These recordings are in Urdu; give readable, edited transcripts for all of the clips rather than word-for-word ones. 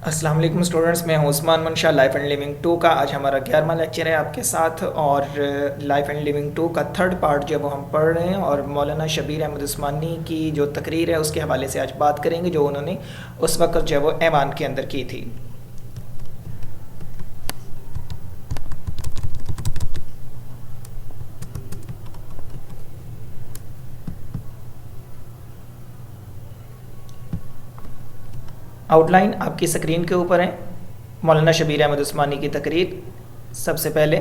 السلام علیکم اسٹوڈنٹس، میں ہوں عثمان منشا لائف اینڈ لیونگ 2 کا آج ہمارا 11واں لیکچر ہے آپ کے ساتھ، اور لائف اینڈ لیونگ 2 کا تھرڈ پارٹ جو وہ ہم پڑھ رہے ہیں، اور مولانا شبیر احمد عثمانی کی جو تقریر ہے اس کے حوالے سے آج بات کریں گے جو انہوں نے اس وقت جو وہ ایوان کے اندر کی تھی۔ آؤٹ لائن آپ کی سکرین کے اوپر ہے، مولانا شبیر احمد عثمانی کی تقریر سب سے پہلے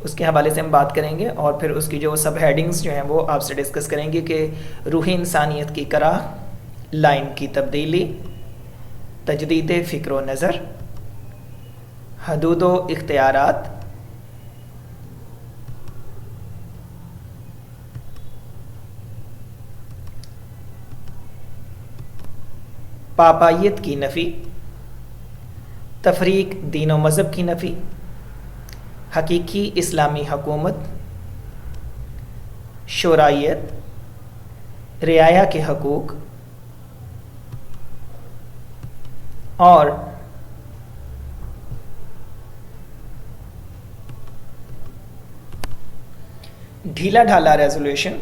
اس کے حوالے سے ہم بات کریں گے، اور پھر اس کی جو سب ہیڈنگز جو ہیں وہ آپ سے ڈسکس کریں گے کہ روح انسانیت کی کرا، لائن کی تبدیلی، تجدید فکر و نظر، حدود و اختیارات، پاپائیت کی نفی، تفریق دین و مذہب کی نفی، حقیقی اسلامی حکومت، شورائیت، رعایا کے حقوق، اور ڈھیلا ڈھالا ریزولوشن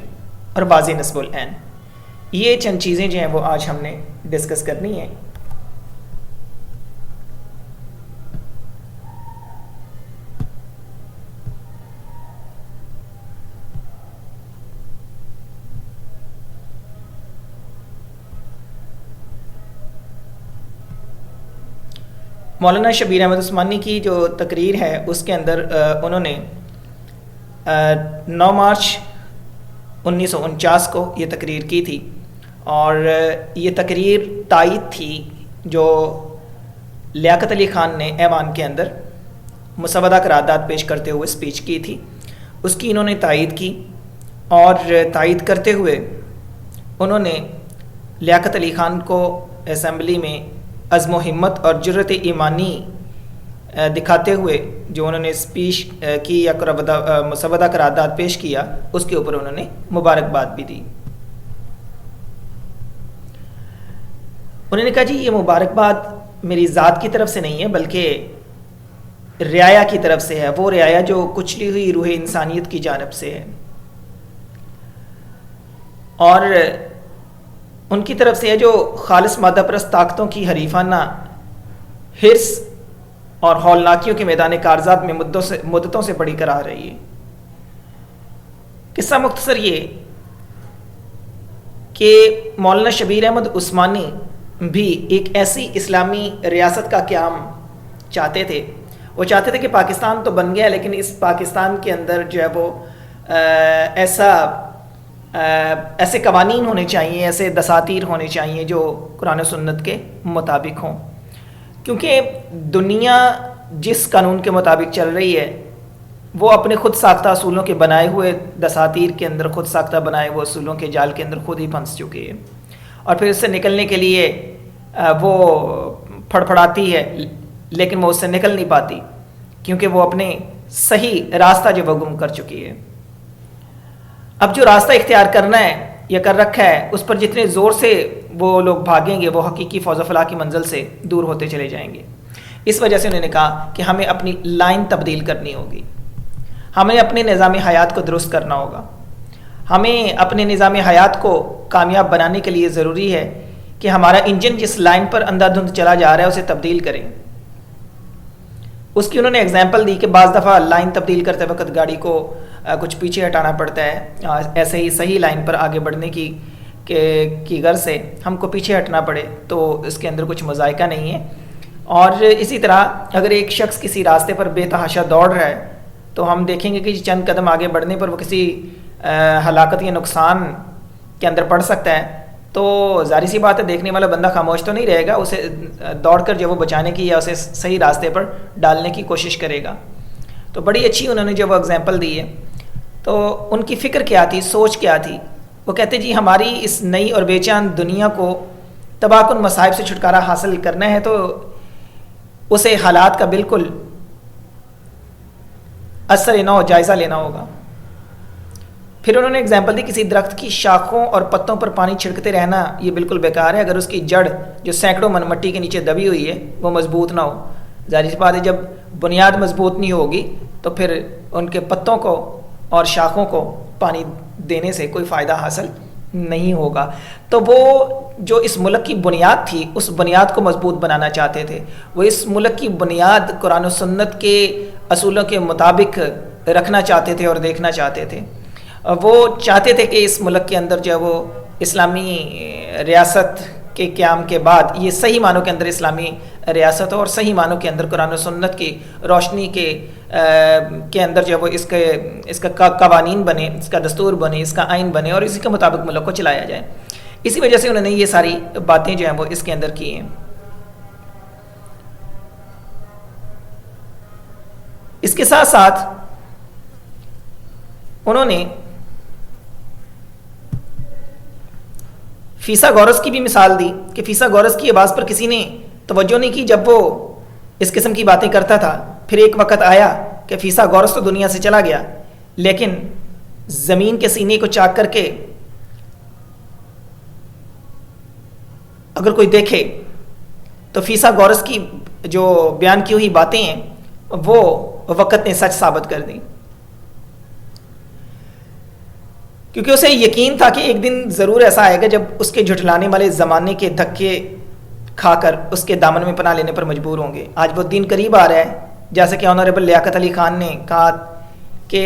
اور واضح نصب العین۔ یہ چند چیزیں جو ہیں وہ آج ہم نے ڈسکس کرنی ہیں۔ مولانا شبیر احمد عثمانی کی جو تقریر ہے اس کے اندر انہوں نے 9 مارچ 1949 کو یہ تقریر کی تھی، اور یہ تقریر تائید تھی جو لیاقت علی خان نے ایوان کے اندر مسودہ قرارداد پیش کرتے ہوئے اسپیچ کی تھی، اس کی انہوں نے تائید کی، اور تائید کرتے ہوئے انہوں نے لیاقت علی خان کو اسمبلی میں عزم و ہمت اور جرت ایمانی دکھاتے ہوئے جو انہوں نے اسپیچ کی یا مسودہ قرارداد پیش کیا، اس کے اوپر انہوں نے مبارکباد بھی دی۔ انہوں نے کہا جی یہ مبارکباد میری ذات کی طرف سے نہیں ہے بلکہ رعایا کی طرف سے ہے، وہ رعایا جو کچلی ہوئی روح انسانیت کی جانب سے ہے، اور ان کی طرف سے ہے جو خالص مادہ پرست طاقتوں کی حریفانہ حرص اور ہولناکیوں کے میدان کارزاد میں مدتوں سے بڑی کر آ رہی ہے۔ قصہ مختصر یہ کہ مولانا شبیر احمد عثمانی بھی ایک ایسی اسلامی ریاست کا قیام چاہتے تھے۔ وہ چاہتے تھے کہ پاکستان تو بن گیا، لیکن اس پاکستان کے اندر جو ہے وہ ایسے قوانین ہونے چاہیے، ایسے دساتیر ہونے چاہیے جو قرآن و سنت کے مطابق ہوں، کیونکہ دنیا جس قانون کے مطابق چل رہی ہے وہ اپنے خود ساختہ اصولوں کے بنائے ہوئے دساتیر کے اندر، خود ساختہ بنائے ہوئے اصولوں کے جال کے اندر خود ہی پھنس چکی ہے، اور پھر اس سے نکلنے کے لیے وہ پھڑپھڑاتی ہے، لیکن وہ اس سے نکل نہیں پاتی کیونکہ وہ اپنے صحیح راستہ جو وہ گم کر چکی ہے۔ اب جو راستہ اختیار کرنا ہے یا کر رکھا ہے اس پر جتنے زور سے وہ لوگ بھاگیں گے وہ حقیقی فوز و فلاح کی منزل سے دور ہوتے چلے جائیں گے۔ اس وجہ سے انہوں نے کہا کہ ہمیں اپنی لائن تبدیل کرنی ہوگی، ہمیں اپنے نظام حیات کو درست کرنا ہوگا، ہمیں اپنے نظام حیات کو کامیاب بنانے کے لیے ضروری ہے کہ ہمارا انجن جس لائن پر اندھا دھند چلا جا رہا ہے اسے تبدیل کریں۔ اس کی انہوں نے اگزامپل دی کہ بعض دفعہ لائن تبدیل کرتے وقت گاڑی کو کچھ پیچھے ہٹانا پڑتا ہے، ایسے ہی صحیح لائن پر آگے بڑھنے کی غرض سے ہم کو پیچھے ہٹنا پڑے تو اس کے اندر کچھ مذائقہ نہیں ہے۔ اور اسی طرح اگر ایک شخص کسی راستے پر بے تحاشا دوڑ رہا ہے تو ہم دیکھیں گے کہ چند قدم آگے بڑھنے پر وہ کسی ہلاکت یا نقصان کے اندر پڑ سکتا ہے، تو ظاہر سی بات ہے دیکھنے والا بندہ خاموش تو نہیں رہے گا، اسے دوڑ کر جو وہ بچانے کی یا اسے صحیح راستے پر ڈالنے کی کوشش کرے گا۔ تو بڑی اچھی انہوں نے جو وہ اگزامپل دی ہے۔ تو ان کی فکر کیا تھی، سوچ کیا تھی؟ وہ کہتے جی ہماری اس نئی اور بے چین دنیا کو تباہ کن مصائب سے چھٹکارا حاصل کرنا ہے تو اسے حالات کا بالکل اثر نو جائزہ لینا ہوگا، پھر انہوں نے اگزامپل دی کسی درخت کی شاخوں اور پتوں پر پانی چھڑکتے رہنا یہ بالکل بیکار ہے اگر اس کی جڑ جو سینکڑوں من مٹی کے نیچے دبی ہوئی ہے وہ مضبوط نہ ہو. ظاہر سی بات ہے جب بنیاد مضبوط نہیں ہوگی تو پھر ان کے پتوں کو اور شاخوں کو پانی دینے سے کوئی فائدہ حاصل نہیں ہوگا. تو وہ جو اس ملک کی بنیاد تھی اس بنیاد کو مضبوط بنانا چاہتے تھے. وہ اس ملک کی بنیاد قرآن و سنت کے اصولوں کے مطابق رکھنا چاہتے تھے اور دیکھنا چاہتے تھے. وہ چاہتے تھے کہ اس ملک کے اندر جو ہے وہ اسلامی ریاست کے قیام کے بعد یہ صحیح معنوں کے اندر اسلامی ریاست ہو اور صحیح معنوں کے اندر قرآن و سنت کی روشنی کے اندر جو ہے وہ اس کا قوانین بنے, اس کا دستور بنے, اس کا آئین بنے اور اسی کے مطابق ملک کو چلایا جائے. اسی وجہ سے انہوں نے یہ ساری باتیں جو ہیں وہ اس کے اندر کی ہیں. اس کے ساتھ ساتھ انہوں نے فیثاگورس کی بھی مثال دی کہ فیثاگورس کی آواز پر کسی نے توجہ نہیں کی جب وہ اس قسم کی باتیں کرتا تھا. پھر ایک وقت آیا کہ فیثاگورس تو دنیا سے چلا گیا لیکن زمین کے سینے کو چاک کر کے اگر کوئی دیکھے تو فیثاگورس کی جو بیان کی ہوئی باتیں ہیں وہ وقت نے سچ ثابت کر دیں, کیونکہ اسے یقین تھا کہ ایک دن ضرور ایسا آئے گا جب اس کے جھٹلانے والے زمانے کے دھکے کھا کر اس کے دامن میں پناہ لینے پر مجبور ہوں گے. آج وہ دن قریب آ رہا ہے, جیسے کہ آنریبل لیاقت علی خان نے کہا کہ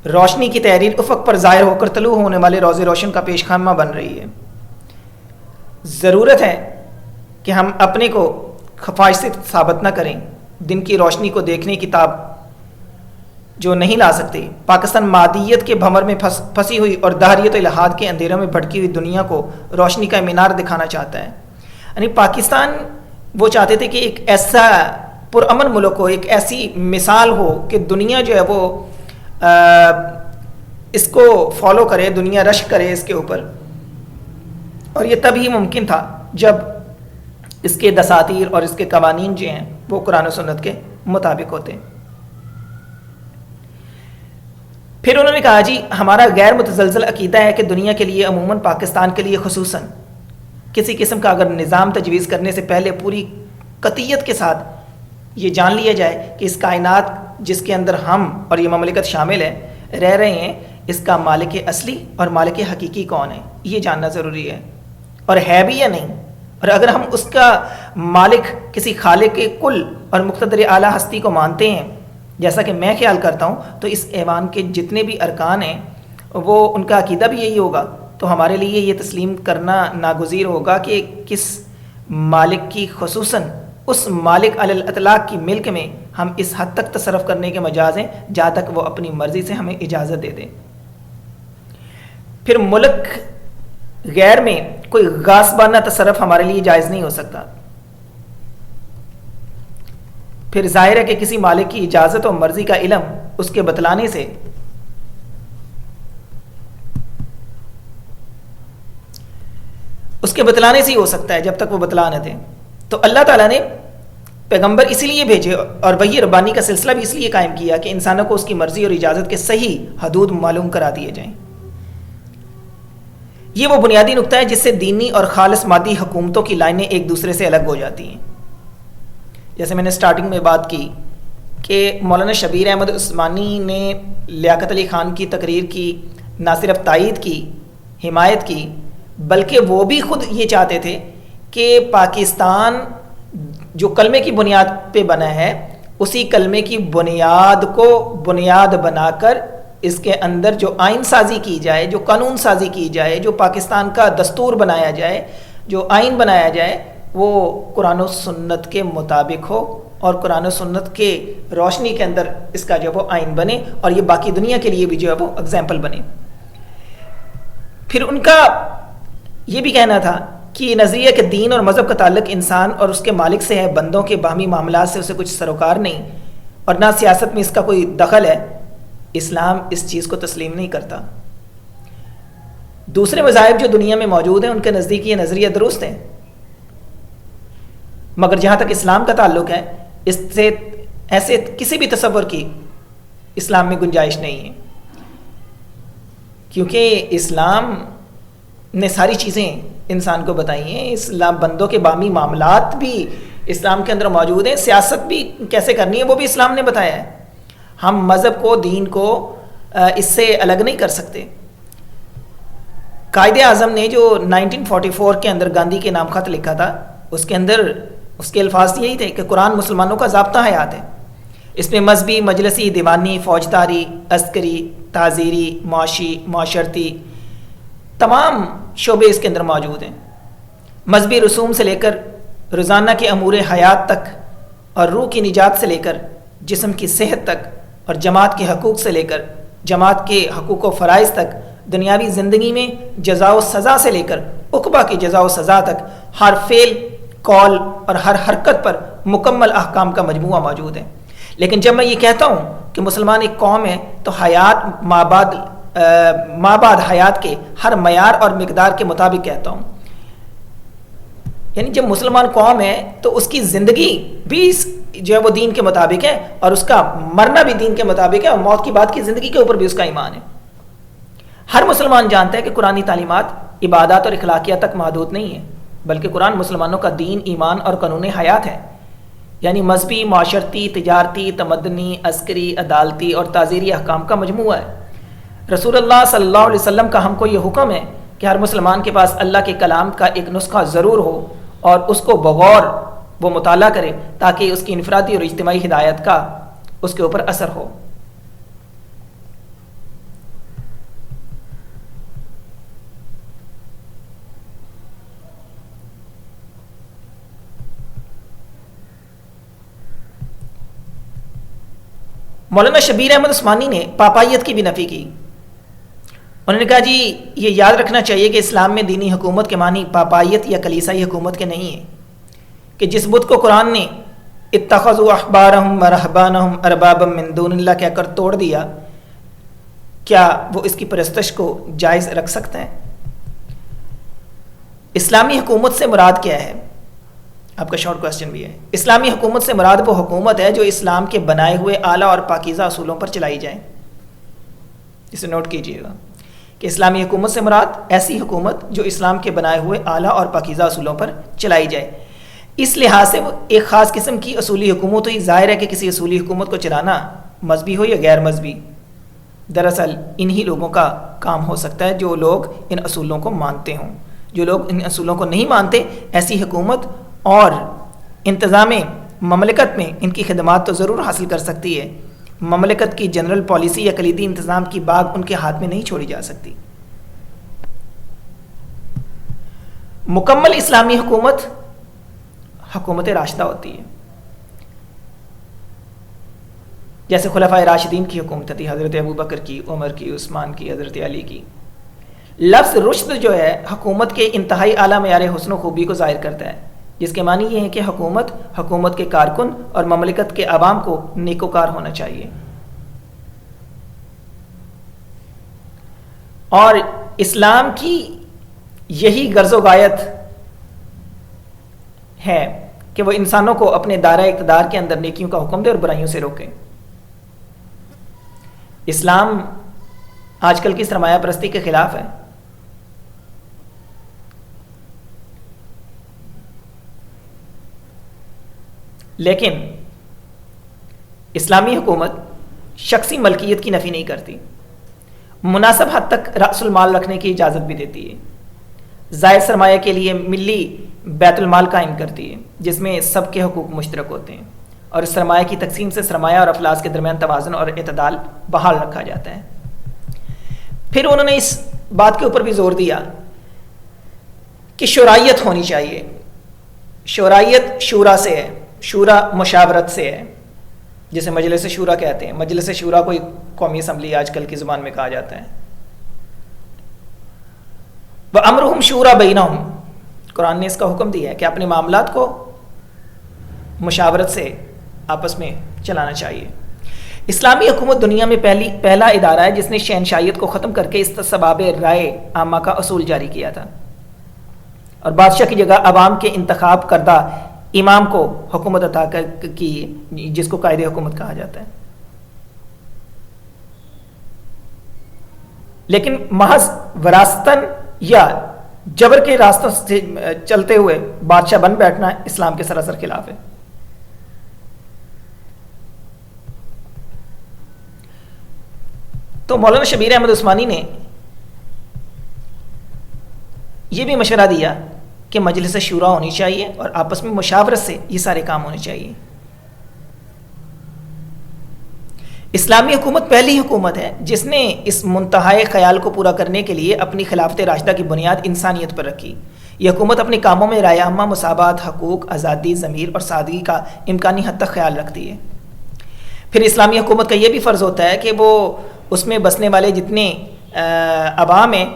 روشنی کی تحریر افق پر ظاہر ہو کر طلوع ہونے والے روز روشن کا پیش خیمہ بن رہی ہے. ضرورت ہے کہ ہم اپنے کو خفاش سے ثابت نہ کریں. دن کی روشنی کو دیکھنے کی تاب جو نہیں لا سکتے. پاکستان مادیت کے بھنور میں پھنسی ہوئی اور دہریت و الحاد کے اندھیروں میں بھٹکی ہوئی دنیا کو روشنی کا مینار دکھانا چاہتا ہے. یعنی پاکستان وہ چاہتے تھے کہ ایک ایسا پرامن ملک ہو, ایک ایسی مثال ہو کہ دنیا جو ہے وہ اس کو فالو کرے, دنیا رشک کرے اس کے اوپر. اور یہ تب ہی ممکن تھا جب اس کے دساتیر اور اس کے قوانین جو ہیں وہ قرآن و سنت کے مطابق ہوتے. پھر انہوں نے کہا جی ہمارا غیر متزلزل عقیدہ ہے کہ دنیا کے لیے عموماً پاکستان کے لیے خصوصاً کسی قسم کا اگر نظام تجویز کرنے سے پہلے پوری قطعیت کے ساتھ یہ جان لیا جائے کہ اس کائنات جس کے اندر ہم اور یہ مملکت شامل ہے رہ رہے ہیں اس کا مالک اصلی اور مالک حقیقی کون ہے, یہ جاننا ضروری ہے اور ہے بھی یا نہیں. اور اگر ہم اس کا مالک کسی خالق کل اور مقتدر اعلیٰ ہستی کو مانتے ہیں جیسا کہ میں خیال کرتا ہوں تو اس ایوان کے جتنے بھی ارکان ہیں وہ ان کا عقیدہ بھی یہی ہوگا. تو ہمارے لیے یہ تسلیم کرنا ناگزیر ہوگا کہ کس مالک کی خصوصاً اس مالک علی الاطلاق کی ملک میں ہم اس حد تک تصرف کرنے کے مجاز ہیں جہاں تک وہ اپنی مرضی سے ہمیں اجازت دے دیں. پھر ملک غیر میں کوئی غاصبانہ تصرف ہمارے لیے جائز نہیں ہو سکتا. پھر ظاہر ہے کہ کسی مالک کی اجازت اور مرضی کا علم اس کے بتلانے سے ہی ہو سکتا ہے جب تک وہ بتلا نہ دیں. تو اللہ تعالیٰ نے پیغمبر اسی لیے بھیجے اور وحی ربانی کا سلسلہ بھی اس لیے قائم کیا کہ انسانوں کو اس کی مرضی اور اجازت کے صحیح حدود معلوم کرا دیے جائیں. یہ وہ بنیادی نقطہ ہے جس سے دینی اور خالص مادی حکومتوں کی لائنیں ایک دوسرے سے الگ ہو جاتی ہیں. جیسے میں نے سٹارٹنگ میں بات کی کہ مولانا شبیر احمد عثمانی نے لیاقت علی خان کی تقریر کی نہ صرف تائید کی, حمایت کی, بلکہ وہ بھی خود یہ چاہتے تھے کہ پاکستان جو کلمے کی بنیاد پہ بنا ہے اسی کلمے کی بنیاد کو بنیاد بنا کر اس کے اندر جو آئین سازی کی جائے, جو قانون سازی کی جائے, جو پاکستان کا دستور بنایا جائے, جو آئین بنایا جائے وہ قرآن و سنت کے مطابق ہو اور قرآن و سنت کے روشنی کے اندر اس کا جو وہ آئین بنے اور یہ باقی دنیا کے لیے بھی جو ہے وہ اگزامپل بنے. پھر ان کا یہ بھی کہنا تھا کہ یہ نظریہ کہ دین اور مذہب کا تعلق انسان اور اس کے مالک سے ہے, بندوں کے باہمی معاملات سے اسے کچھ سروکار نہیں اور نہ سیاست میں اس کا کوئی دخل ہے, اسلام اس چیز کو تسلیم نہیں کرتا. دوسرے مذاہب جو دنیا میں موجود ہیں ان کے نزدیک یہ نظریہ درست ہے, مگر جہاں تک اسلام کا تعلق ہے اس سے ایسے کسی بھی تصور کی اسلام میں گنجائش نہیں ہے. کیونکہ اسلام نے ساری چیزیں انسان کو بتائی ہیں. اسلام بندوں کے بامی معاملات بھی اسلام کے اندر موجود ہیں. سیاست بھی کیسے کرنی ہے وہ بھی اسلام نے بتایا ہے. ہم مذہب کو دین کو اس سے الگ نہیں کر سکتے. قائد اعظم نے جو 1944 کے اندر گاندھی کے نام خط لکھا تھا اس کے اندر اس کے الفاظ یہی تھے کہ قرآن مسلمانوں کا ضابطہ حیات ہے. اس میں مذہبی، مجلسی، دیوانی، فوجداری، عسکری، تعزیری، معاشی، معاشرتی تمام شعبے اس کے اندر موجود ہیں. مذہبی رسوم سے لے کر روزانہ کے امور حیات تک اور روح کی نجات سے لے کر جسم کی صحت تک اور جماعت کے حقوق سے لے کر جماعت کے حقوق و فرائض تک، دنیاوی زندگی میں جزا و سزا سے لے کر عقبہ کی جزا و سزا تک ہر فعل، قول اور ہر حرکت پر مکمل احکام کا مجموعہ موجود ہے. لیکن جب میں یہ کہتا ہوں کہ مسلمان ایک قوم ہے تو حیات ماں بعد حیات کے ہر معیار اور مقدار کے مطابق کہتا ہوں. یعنی جب مسلمان قوم ہے تو اس کی زندگی بھی جو ہے وہ دین کے مطابق ہے اور اس کا مرنا بھی دین کے مطابق ہے اور موت کی بعد کی زندگی کے اوپر بھی اس کا ایمان ہے. ہر مسلمان جانتا ہے کہ قرآنی تعلیمات عبادات اور اخلاقیات تک محدود نہیں ہیں، بلکہ قرآن مسلمانوں کا دین، ایمان اور قانون حیات ہے. یعنی مذہبی، معاشرتی، تجارتی، تمدنی، عسکری، عدالتی اور تعزیری احکام کا مجموعہ ہے. رسول اللہ صلی اللہ علیہ وسلم کا ہم کو یہ حکم ہے کہ ہر مسلمان کے پاس اللہ کے کلام کا ایک نسخہ ضرور ہو اور اس کو بغور وہ مطالعہ کرے تاکہ اس کی انفرادی اور اجتماعی ہدایت کا اس کے اوپر اثر ہو. مولانا شبیر احمد عثمانی نے پاپائیت کی بھی نفی کی. انہوں نے کہا جی یہ یاد رکھنا چاہیے کہ اسلام میں دینی حکومت کے معنی پاپائیت یا کلیسائی حکومت کے نہیں ہیں کہ جس بت کو قرآن نے اتخذوا احبارہم ورہبانہم اربابا من دون اللہ کہہ کر توڑ دیا، کیا وہ اس کی پرستش کو جائز رکھ سکتے ہیں؟ اسلامی حکومت سے مراد کیا ہے؟ آپ کا شارٹ کوسچن بھی ہے. اسلامی حکومت سے مراد وہ حکومت ہے جو اسلام کے بنائے ہوئے اعلیٰ اور پاکیزہ اصولوں پر چلائی جائے. اسے نوٹ کیجئے گا کہ اسلامی حکومت سے مراد ایسی حکومت جو اسلام کے بنائے ہوئے اعلیٰ اور پاکیزہ اصولوں پر چلائی جائے. اس لحاظ سے وہ ایک خاص قسم کی اصولی حکومت ہوئی. ظاہر ہے کہ کسی اصولی حکومت کو چلانا مذہبی ہو یا غیر مذہبی، دراصل انہی لوگوں کا کام ہو سکتا ہے جو لوگ ان اصولوں کو مانتے ہوں. جو لوگ ان اصولوں کو نہیں مانتے، ایسی حکومت اور انتظام مملکت میں ان کی خدمات تو ضرور حاصل کر سکتی ہے. مملکت کی جنرل پالیسی یا کلیدی انتظام کی باغ ان کے ہاتھ میں نہیں چھوڑی جا سکتی. مکمل اسلامی حکومت حکومت راشدہ ہوتی ہے، جیسے خلفائے راشدین کی حکومت تھی، حضرت ابوبکر کی، عمر کی، عثمان کی، حضرت علی کی. لفظ رشد جو ہے حکومت کے انتہائی اعلیٰ معیار حسن و خوبی کو ظاہر کرتا ہے، جس کے معنی یہ ہے کہ حکومت کے کارکن اور مملکت کے عوام کو نیکوکار ہونا چاہیے. اور اسلام کی یہی غرض و غایت ہے کہ وہ انسانوں کو اپنے دائرہ اقتدار کے اندر نیکیوں کا حکم دے اور برائیوں سے روکے. اسلام آج کل کی سرمایہ پرستی کے خلاف ہے. لیکن اسلامی حکومت شخصی ملکیت کی نفی نہیں کرتی، مناسب حد تک رأس المال رکھنے کی اجازت بھی دیتی ہے. زائد سرمایہ کے لیے ملی بیت المال قائم کرتی ہے جس میں سب کے حقوق مشترک ہوتے ہیں، اور اس سرمایہ کی تقسیم سے سرمایہ اور افلاس کے درمیان توازن اور اعتدال بحال رکھا جاتا ہے. پھر انہوں نے اس بات کے اوپر بھی زور دیا کہ شورائیت ہونی چاہیے. شورائیت شورا سے ہے، شورا مشاورت سے ہے، جسے مجلس شورا کہتے ہیں. مجلس شورا کو قومی اسمبلی آج کل کی زبان میں کہا جاتا ہے. وَأَمْرُهُمْ شُورَى بَيْنَهُمْ، قرآن نے اس کا حکم دیا ہے کہ اپنے معاملات کو مشاورت سے آپس میں چلانا چاہیے. اسلامی حکومت دنیا میں پہلا ادارہ ہے جس نے شہنشاہیت کو ختم کر کے استصواب رائے عامہ کا اصول جاری کیا تھا اور بادشاہ کی جگہ عوام کے انتخاب کردہ امام کو حکومت عطا کی، جس کو قائد حکومت کہا جاتا ہے. لیکن محض وراثتاً یا جبر کے راستوں سے چلتے ہوئے بادشاہ بن بیٹھنا اسلام کے سراسر خلاف ہے. تو مولانا شبیر احمد عثمانی نے یہ بھی مشورہ دیا کہ مجلس شورا ہونی چاہیے اور آپس میں مشاورت سے یہ سارے کام ہونے چاہیے. اسلامی حکومت پہلی حکومت ہے جس نے اس منتہائے خیال کو پورا کرنے کے لیے اپنی خلافت راشدہ کی بنیاد انسانیت پر رکھی. یہ حکومت اپنے کاموں میں رائے عامہ، مساوات، حقوق، آزادی، ضمیر اور سادگی کا امکانی حد تک خیال رکھتی ہے. پھر اسلامی حکومت کا یہ بھی فرض ہوتا ہے کہ وہ اس میں بسنے والے جتنے عوام ہیں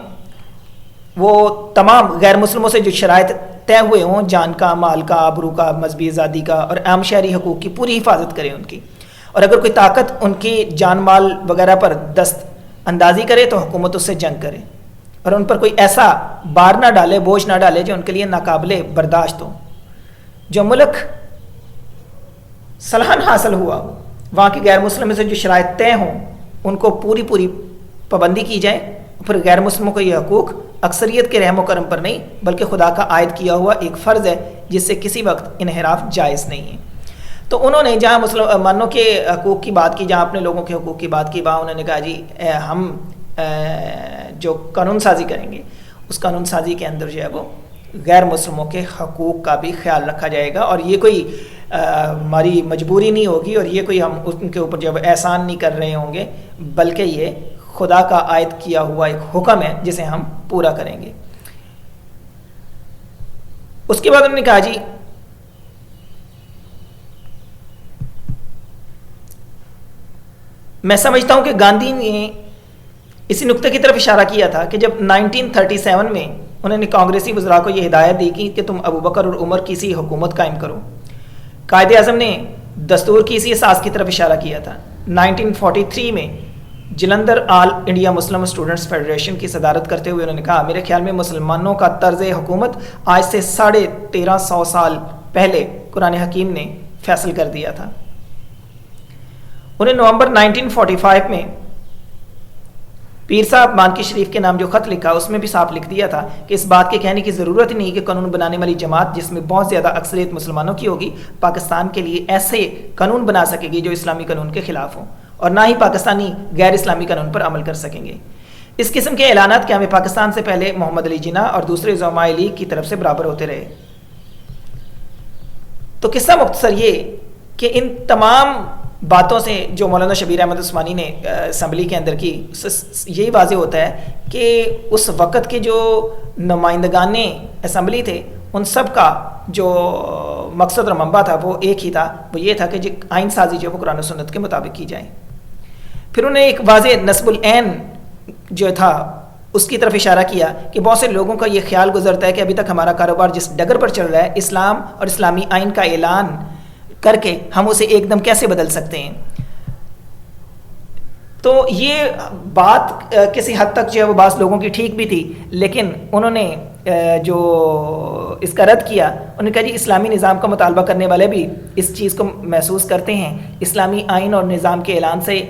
وہ تمام غیر مسلموں سے جو شرائط طے ہوئے ہوں، جان کا، مال کا، آبرو کا، مذہبی آزادی کا اور عام شہری حقوق کی پوری حفاظت کرے ان کی. اور اگر کوئی طاقت ان کی جان مال وغیرہ پر دست اندازی کرے تو حکومت اس سے جنگ کرے اور ان پر کوئی ایسا بار نہ ڈالے، بوجھ نہ ڈالے جو ان کے لیے ناقابل برداشت ہو. جو ملک صلحاً حاصل ہوا وہاں کے غیر مسلم سے جو شرائط طے ہوں ان کو پوری پابندی کی جائے. پھر غیر مسلموں کو یہ حقوق اکثریت کے رحم و کرم پر نہیں بلکہ خدا کا عائد کیا ہوا ایک فرض ہے جس سے کسی وقت انحراف جائز نہیں ہے. تو انہوں نے جہاں مسلمانوں کے حقوق کی بات کی، جہاں اپنے لوگوں کے حقوق کی بات کی، وہاں انہوں نے کہا جی ہم جو قانون سازی کریں گے اس قانون سازی کے اندر جو ہے وہ غیر مسلموں کے حقوق کا بھی خیال رکھا جائے گا اور یہ کوئی ہماری مجبوری نہیں ہوگی اور یہ کوئی ہم ان کے اوپر جو ہے احسان نہیں کر رہے ہوں گے بلکہ یہ خدا کا عائد کیا ہوا ایک حکم ہے جسے ہم پورا کریں گے. اس کے بعد انہوں نے کہا جی میں سمجھتا ہوں کہ گاندھی نے اسی نقطے کی طرف اشارہ کیا تھا کہ جب 1937 میں انہوں نے کانگریسی وزراء کو یہ ہدایت دی کہ تم ابو بکر اور عمر کی سی حکومت قائم کرو. قائد اعظم نے دستور کی اسی اساس کی طرف اشارہ کیا تھا. 1943 میں جلندر آل انڈیا مسلم اسٹوڈنٹس فیڈریشن کی صدارت کرتے ہوئے انہوں نے کہا میرے خیال میں مسلمانوں کا طرز حکومت آج سے 1350 سال پہلے قرآن حکیم نے فیصل کر دیا تھا. انہیں نومبر 1945 میں پیر صاحب مانکی شریف کے نام جو خط لکھا اس میں بھی صاف لکھ دیا تھا کہ اس بات کے کہنے کی ضرورت نہیں کہ قانون بنانے والی جماعت جس میں بہت زیادہ اکثریت مسلمانوں کی ہوگی پاکستان کے لیے ایسے قانون بنا سکے گی جو اسلامی قانون کے خلاف ہوں اور نہ ہی پاکستانی غیر اسلامی قانون پر عمل کر سکیں گے. اس قسم کے اعلانات کہ ہمیں پاکستان سے پہلے محمد علی جناح اور دوسرے زعماء لیگ کی طرف سے برابر ہوتے رہے. تو قصہ مختصر یہ کہ ان تمام باتوں سے جو مولانا شبیر احمد عثمانی نے اسمبلی کے اندر کی یہی واضح ہوتا ہے کہ اس وقت کے جو نمائندگان اسمبلی تھے ان سب کا جو مقصد اور منبع تھا وہ ایک ہی تھا، وہ یہ تھا کہ جو آئین سازی جو وہ قرآن و سنت کے مطابق کی جائے. پھر انہوں نے ایک واضح نصب العین جو تھا اس کی طرف اشارہ کیا کہ بہت سے لوگوں کا یہ خیال گزرتا ہے کہ ابھی تک ہمارا کاروبار جس ڈگر پر چل رہا ہے اسلام اور اسلامی آئین کا اعلان کر کے ہم اسے ایک دم کیسے بدل سکتے ہیں. تو یہ بات کسی حد تک جو ہے وہ بعض لوگوں کی ٹھیک بھی تھی لیکن انہوں نے جو اس کا رد کیا انہوں نے کہا جی اسلامی نظام کا مطالبہ کرنے والے بھی اس چیز کو محسوس کرتے ہیں. اسلامی آئین اور نظام کے اعلان سے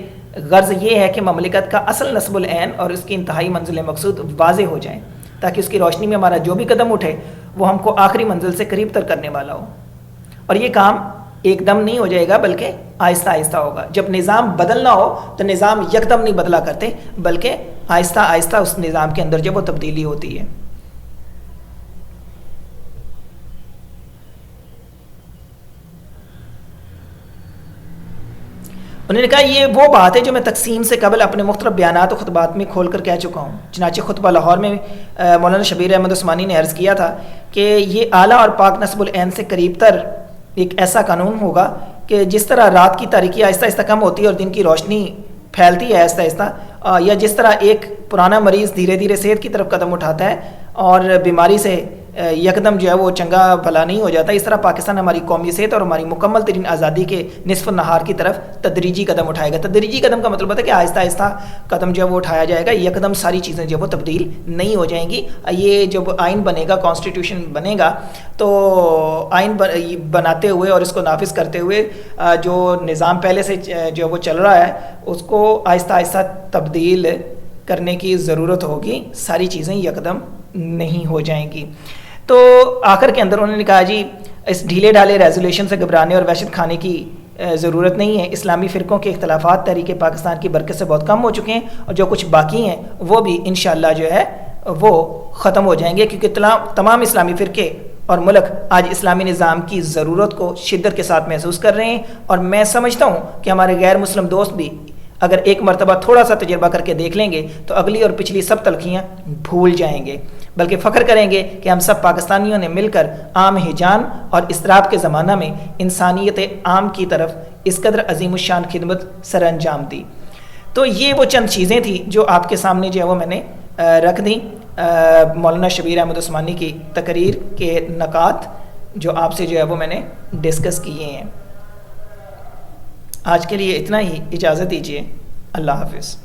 غرض یہ ہے کہ مملکت کا اصل نصب العین اور اس کی انتہائی منزل مقصود واضح ہو جائیں تاکہ اس کی روشنی میں ہمارا جو بھی قدم اٹھے وہ ہم کو آخری منزل سے قریب تر کرنے والا ہو. اور یہ کام ایک دم نہیں ہو جائے گا بلکہ آہستہ آہستہ ہوگا. جب نظام بدلنا ہو تو نظام یکدم نہیں بدلا کرتے بلکہ آہستہ آہستہ اس نظام کے اندر جب وہ تبدیلی ہوتی ہے. انہوں نے کہا یہ وہ بات ہے جو میں تقسیم سے قبل اپنے مختلف بیانات و خطبات میں کھول کر کہہ چکا ہوں. چنانچہ خطبہ لاہور میں مولانا شبیر احمد عثمانی نے عرض کیا تھا کہ یہ اعلیٰ اور پاک نصب العین سے قریب تر ایک ایسا قانون ہوگا کہ جس طرح رات کی تاریکی آہستہ آہستہ کم ہوتی ہے اور دن کی روشنی پھیلتی ہے آہستہ آہستہ، یا جس طرح ایک پرانا مریض دھیرے دھیرے صحت کی طرف قدم اٹھاتا ہے اور بیماری سے یکدم جو ہے وہ چنگا بھلا نہیں ہو جاتا، اس طرح پاکستان ہماری قومی صحت اور ہماری مکمل ترین آزادی کے نصف النہار کی طرف تدریجی قدم اٹھائے گا. تدریجی قدم کا مطلب ہوتا ہے کہ آہستہ آہستہ قدم جو ہے وہ اٹھایا جائے گا، یکدم ساری چیزیں جو ہے وہ تبدیل نہیں ہو جائیں گی. یہ جب آئین بنے گا، کانسٹیٹیوشن بنے گا، تو آئین بناتے ہوئے اور اس کو نافذ کرتے ہوئے جو نظام پہلے سے جو وہ چل رہا ہے اس کو آہستہ آہستہ تبدیل کرنے کی ضرورت ہوگی، ساری چیزیں یکدم نہیں ہو جائیں گی۔ تو آخر کے اندر انہوں نے کہا جی اس ڈھیلے ڈھالے ریزولوشن سے گھبرانے اور وحشت کھانے کی ضرورت نہیں ہے، اسلامی فرقوں کے اختلافات تحریک پاکستان کی برکت سے بہت کم ہو چکے ہیں، اور جو کچھ باقی ہیں وہ بھی انشاءاللہ جو ہے وہ ختم ہو جائیں گے، کیونکہ تمام اسلامی فرقے اور ملک آج اسلامی نظام کی ضرورت کو شدت کے ساتھ محسوس کر رہے ہیں۔ اور میں سمجھتا ہوں کہ ہمارے غیر مسلم دوست بھی اگر ایک مرتبہ تھوڑا سا تجربہ کر کے دیکھ لیں گے تو اگلی اور پچھلی سب تلخیاں بھول جائیں گے، بلکہ فخر کریں گے کہ ہم سب پاکستانیوں نے مل کر عام ہجان اور اضطراب کے زمانہ میں انسانیت عام کی طرف اس قدر عظیم الشان خدمت سر انجام دی۔ تو یہ وہ چند چیزیں تھیں جو آپ کے سامنے جو ہے وہ میں نے رکھ دیں، مولانا شبیر احمد عثمانی کی تقریر کے نکات جو آپ سے جو ہے وہ میں نے ڈسکس کیے ہیں۔ آج کے لیے اتنا ہی، اجازت دیجیے، اللہ حافظ۔